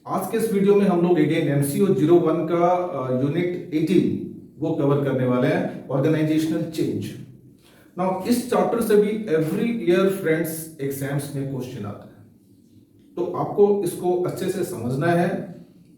आज के इस वीडियो में हम लोग अगेन MCO 01 का यूनिट 18 वो कवर करने वाले हैं, ऑर्गेनाइजेशनल चेंज। नाउ इस चैप्टर से भी एवरी ईयर फ्रेंड्स एग्जाम्स में क्वेश्चन आता है, तो आपको इसको अच्छे से समझना है,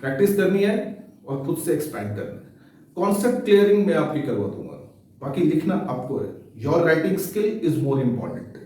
प्रैक्टिस करनी है और खुद से एक्सपैंड करना है। कॉन्सेप्ट क्लियरिंग मैं आपकी करवा दूंगा, बाकी लिखना आपको है। Your writing skill is more important.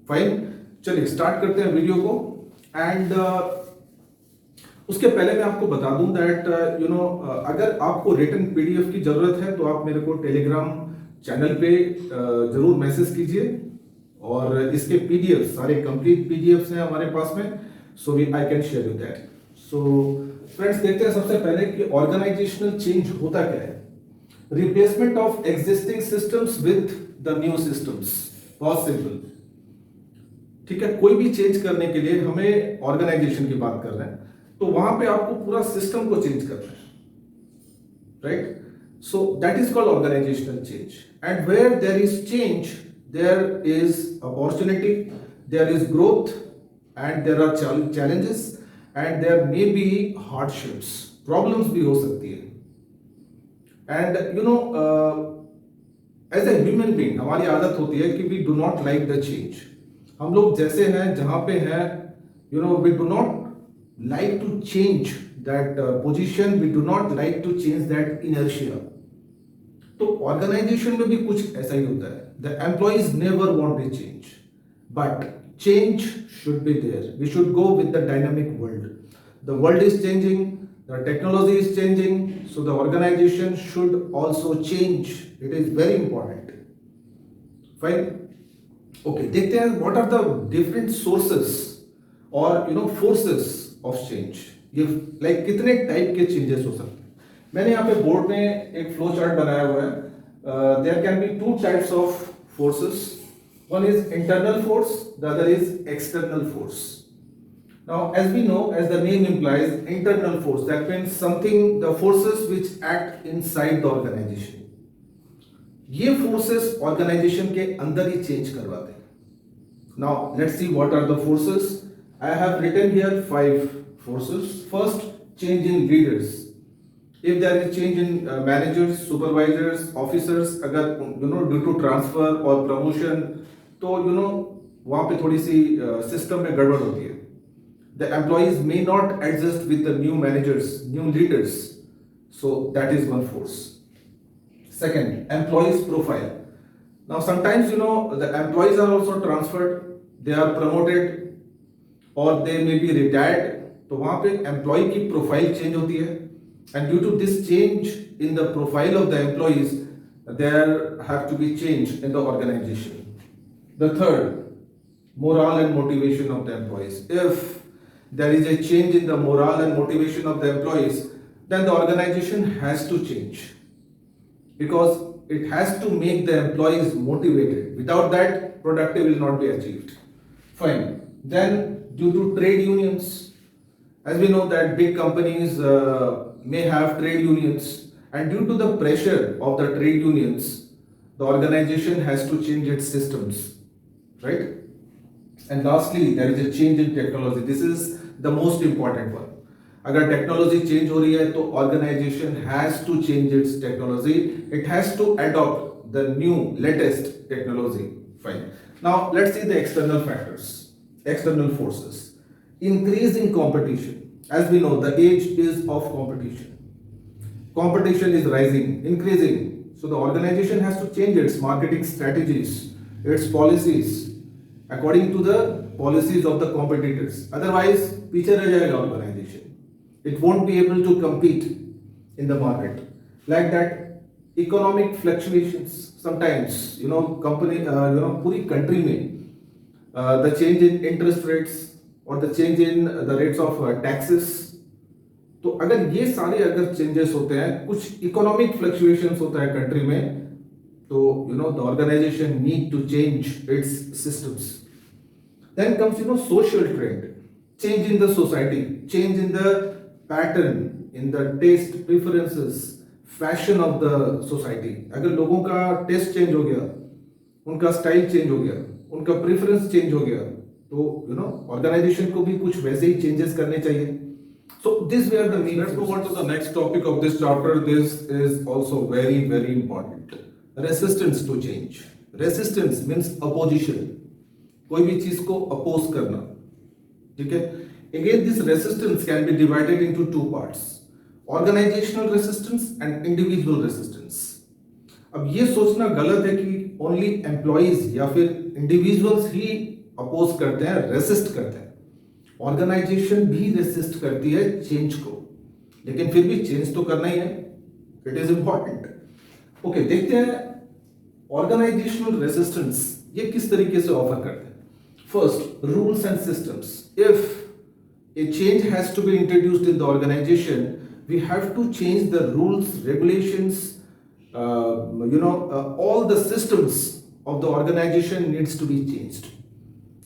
Fine, चलिए स्टार्ट करते हैं वीडियो को। एंड उसके पहले मैं आपको बता दूं दैट अगर आपको रिटन PDF की जरूरत है तो आप मेरे को टेलीग्राम चैनल पे जरूर मैसेज कीजिए, और इसके PDF सारे कंप्लीट PDFs हैं हमारे पास में, so we I can share you that. So friends देखते हैं सबसे पहले कि ऑर्गेनाइजेशनल चेंज होता क्या है। Replacement of existing systems with the new systems, बहुत सिंपल। ठीक है, कोई भी चेंज करने के लिए हमें ऑर्गेनाइजेशन की बात कर रहे हैं, तो वहां पे आपको पूरा सिस्टम को चेंज करना है, right? So that is called organisational change. And where there is change there is opportunity, there is growth, and there are challenges, and there may be hardships, problems भी हो सकती है। And as a human being हमारी आदत होती है कि we do not like the change. हम लोग जैसे हैं, जहां पे हैं, we do not like to change that position, we do not like to change that inertia. तो ऑर्गेनाइजेशन में भी कुछ ऐसा ही होता है। The employees never want a change, but change should be there. We should go with the dynamic world. The world is changing, the technology is changing, so the organization should also change. It is very important. Fine. Okay, देखते हैं what are the different sources or forces of change. ये like कितने type के changes हो सकते हैं। मैंने यहाँ पे बोर्ड में एक फ्लो चार्ट बनाया हुआ है। There can be two types of forces, one is internal force, the other is external force. Now as we know, as the name implies, internal force, that means something, the forces which act inside the organisation. ये forces organisation के अंदर ही change करवाते हैं। Now let's see what are the forces. I have written here 5 forces. First, change in leaders. If there is change in managers, supervisors, officers, अगर due to transfer or promotion, तो वहाँ पे थोड़ी सी system में गड़बड़ होती है। The employees may not adjust with the new managers, new leaders. So that is one force. Second, employees profile. Now sometimes the employees are also transferred, they are promoted, और दे may be retired, तो वहां पे employ की profile change होती है। And due to this change in the profile of the employees, there have to be change in the organisation. The third, moral and motivation of the employees. If there is a change in the moral and motivation of the employees, then the organisation has to change, because it has to make the employees motivated. Without that productive will not be achieved. Fine, then due to trade unions, as we know that big companies may have trade unions, and due to the pressure of the trade unions, the organization has to change its systems, right? And lastly, there is a change in technology. This is the most important one. अगर technology change हो रही है तो organisation has to change its technology, it has to adopt the new latest technology. Fine, now let's see the external factors, external forces. Increasing competition. As we know, the age is of competition. Competition is rising, increasing. So the organization has to change its marketing strategies, its policies, according to the policies of the competitors. Otherwise, पीछे रह जाएगा organization. It won't be able to compete in the market. Like that, economic fluctuations. Sometimes, company, पूरी country में the change in interest rates or the change in the rates of taxes, तो अगर ये सारे अगर चेंजेस होते हैं, कुछ इकोनॉमिक फ्लक्चुएशंस होता है कंट्री में, तो the organisation need to change its systems. Then comes social trend, change in the society, change in the pattern, in the taste, preferences, fashion of the society. अगर लोगों का टेस्ट चेंज हो गया, उनका स्टाइल चेंज हो गया, उनका preference change हो गया, तो ऑर्गेनाइजेशन को भी कुछ वैसे ही चेंजेस करने चाहिए। So these were the main. Let's move on to the next topic of this chapter. This is also very, very important. Resistance to change. Resistance means opposition. कोई भी चीज को अपोज करना, ठीक है? Again, this resistance can be divided into two parts: organizational resistance and individual resistance. अब ये सोचना गलत है कि ओनली एम्प्लॉइज या फिर इंडिविजुअल्स ही अपोज करते हैं, रेसिस्ट करते हैं। ऑर्गेनाइजेशन भी रेसिस्ट करती है चेंज को, लेकिन फिर भी चेंज तो करना ही है, इट इज इंपॉर्टेंट। ओके, देखते हैं ऑर्गेनाइजेशनल रेसिस्टेंस ये किस तरीके से ऑफर करते हैं। First, rules and systems. If a change has to be introduced in the organisation, we have to change the rules, regulations, all the systems of the organization needs to be changed.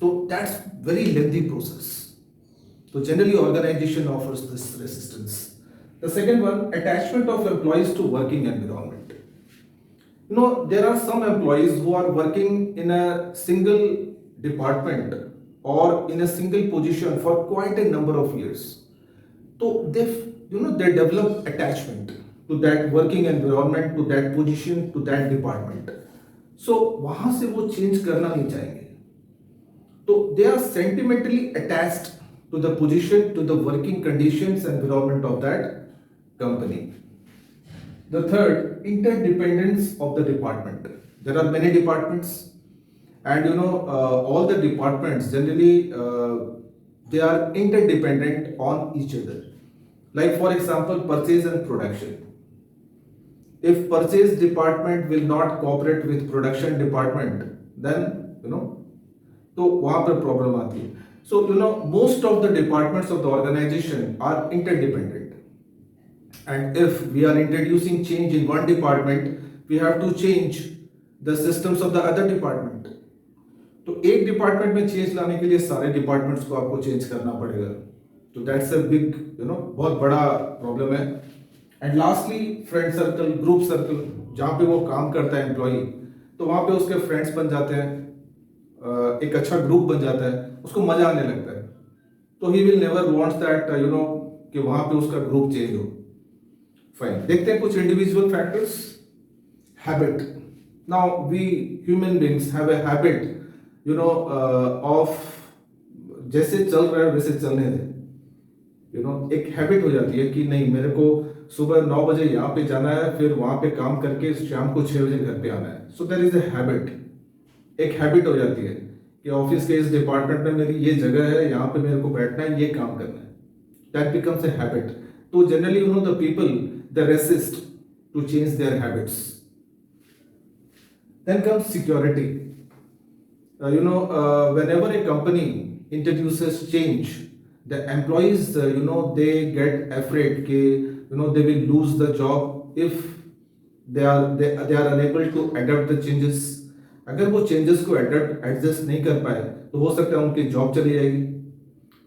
So that's very lengthy process. So generally organization offers this resistance. The second one, attachment of employees to working environment. There are some employees who are working in a single department or in a single position for quite a number of years. So they develop attachment to that working environment, to that position, to that department. So वहां से वो change करना नहीं चाहेंगे, तो they are sentimentally attached to the position, to the working conditions, environment of that company. The third, interdependence of the department. There are many departments, and all the departments generally they are interdependent on each other. Like for example, purchase and production. If purchase department will not cooperate with production department, then तो वहां पर problem आती है. So most of the departments of the organization are interdependent, and if we are introducing change in one department, we have to change the systems of the other department. तो एक department में change लाने के लिए सारे departments को आपको change करना पड़ेगा, तो दैट्स अ बिग बहुत बड़ा प्रॉब्लम है. And lastly, friend circle, group circle, जहाँ पे वो काम करता है एम्प्लॉई, तो वहाँ पे उसके फ्रेंड्स बन जाते हैं, एक अच्छा ग्रुप बन जाता है, उसको मजा आने लगता है, तो he will never wants that कि वहाँ पे उसका ग्रुप चेंज हो. फाइन, देखते हैं कुछ individual factors. Habit. Now we human beings have a habit of जैसे चल रहा है वैसे चलने दें. एक हैबिट हो जाती है कि नहीं, मेरे को सुबह 9 बजे यहाँ पे जाना है, फिर वहां पे काम करके शाम को 6 बजे घर पे आना है. So there is a habit. एक हैबिट हो जाती है कि ऑफिस के इस डिपार्टमेंट में मेरी ये जगह है, यहाँ पे मेरे को बैठना है, ये काम करना है. That becomes a habit. तो generally the people they resist to change their habits. Then comes security. whenever a company introduces change, the employees they get afraid that they will lose the job if they are unable to adapt the changes. अगर वो changes को adjust नहीं कर पाए तो हो सकता है उनकी जॉब चली जाएगी.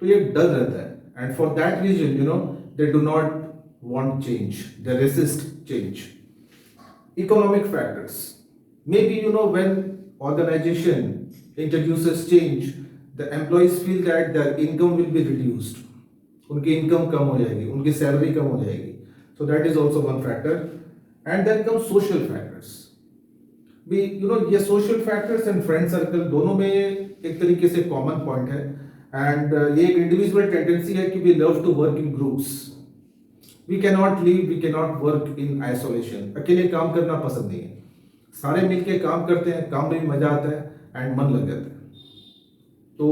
तो ये डर रहता है, and for that reason they do not want change, they resist change. Economic factors. Maybe when organization introduces change, the employees feel that their income will be reduced. उनकी इनकम कम हो जाएगी, उनकी सैलरी कम हो जाएगी. So that is also one factor. And then comes social factors. ये social factors and friend circle दोनों में एक तरीके से common point है. And ये एक individual tendency है कि we love to work in groups. We cannot live, we cannot work in isolation. अकेले काम करना पसंद नहीं है. सारे मिलके काम करते हैं, काम में भी मजा आता है एंड मन लग जाता है. तो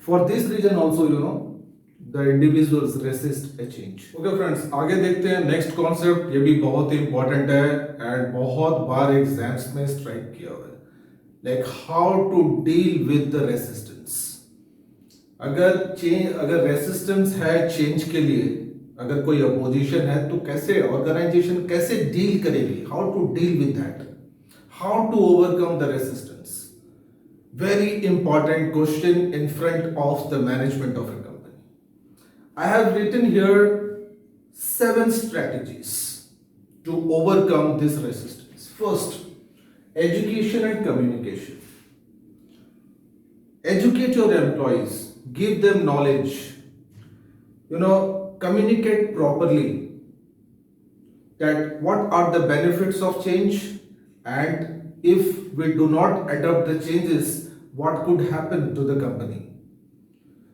for this reason also the individuals resist a change. Okay friends, आगे देखते हैं नेक्स्ट कॉन्सेप्ट. ये भी बहुत ही इंपॉर्टेंट है एंड बहुत बार एग्जाम्स में स्ट्राइक किया हुआ है. Like how to deal with the resistance. अगर रेसिस्टेंस है चेंज के लिए, अगर कोई अपोजिशन है, तो कैसे ऑर्गेनाइजेशन कैसे डील करेगी? How to deal with that, how to overcome the resistance. Very important question in front of the management of a company. I have written here 7 strategies to overcome this resistance. First, education and communication. Educate your employees, give them knowledge, communicate properly that what are the benefits of change, and if we do not adopt the changes, what could happen to the company.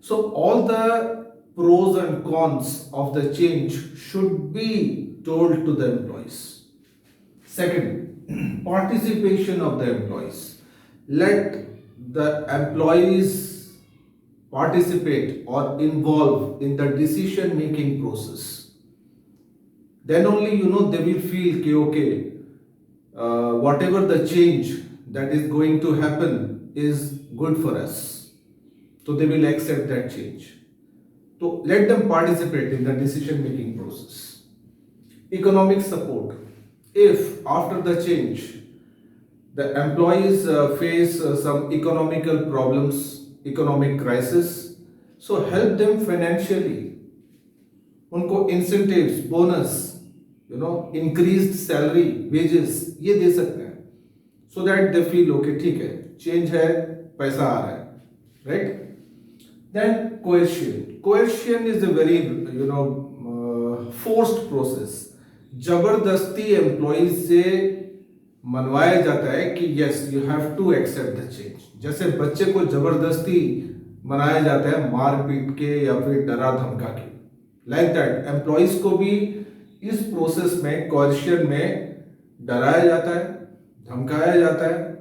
So all the pros and cons of the change should be told to the employees. Second, participation of the employees. Let the employees participate or involve in the decision making process. Then only they will feel कि okay, whatever the change that is going to happen is good for us. So they will accept that change. So let them participate in the decision making process. Economic support. If after the change the employees face some economical problems, economic crisis, so help them financially. उनको incentives, bonus, increased salary, wages ये दे सकते हैं, so that they feel okay ठीक है, change है, पैसा आ रहा है, right? Then coercion. Coercion is a very forced process. जबरदस्ती एम्प्लॉइज से मनवाया जाता है कि yes you have to accept the change. जैसे बच्चे को जबरदस्ती मनाया जाता है मार पीट के या फिर डरा धमका के, लाइक दैट एम्प्लॉइज को भी इस प्रोसेस में कोएर्शन में डराया जाता है, धमकाया जाता है,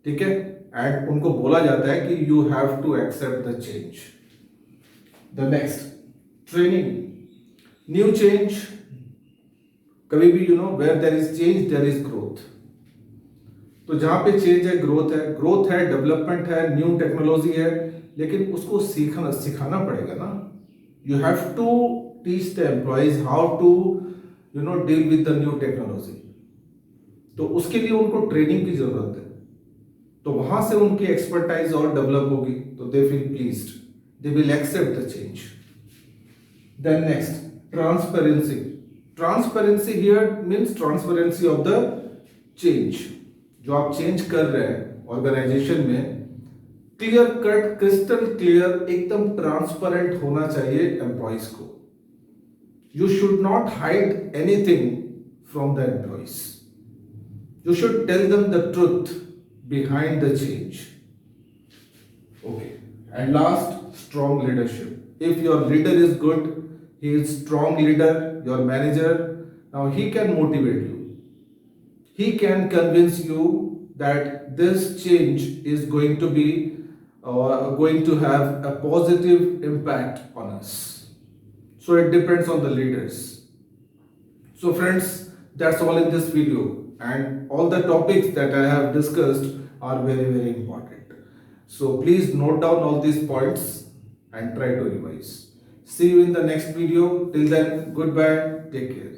ठीक है, एंड उनको बोला जाता है कि you have to accept the change. The next, training. New change कभी भी where there is change there is growth. तो जहां पे चेंज है ग्रोथ है, डेवलपमेंट है, न्यू टेक्नोलॉजी है, लेकिन उसको सिखाना पड़ेगा ना. You have to teach the employees how to deal with the new technology. तो उसके लिए उनको ट्रेनिंग की जरूरत है. तो वहां से उनकी एक्सपर्टाइज और डेवलप होगी, तो they feel pleased, they will accept the change. Then next, transparency. Transparency here means transparency of the change. जो आप चेंज कर रहे हैं ऑर्गेनाइजेशन में, क्लियर कट, क्रिस्टल क्लियर, एकदम ट्रांसपेरेंट होना चाहिए एम्प्लॉइज को. You should not hide anything from the employees. You should tell them the truth behind the change. Okay. And last, strong leadership. If your leader is good, he is strong leader, your manager, now he can motivate you. He can convince you that this change is going to be going to have a positive impact on us. So it depends on the leaders. So friends, that's all in this video, and all the topics that I have discussed are very, very important. So please note down all these points and try to revise. See you in the next video. Till then, goodbye. Take care.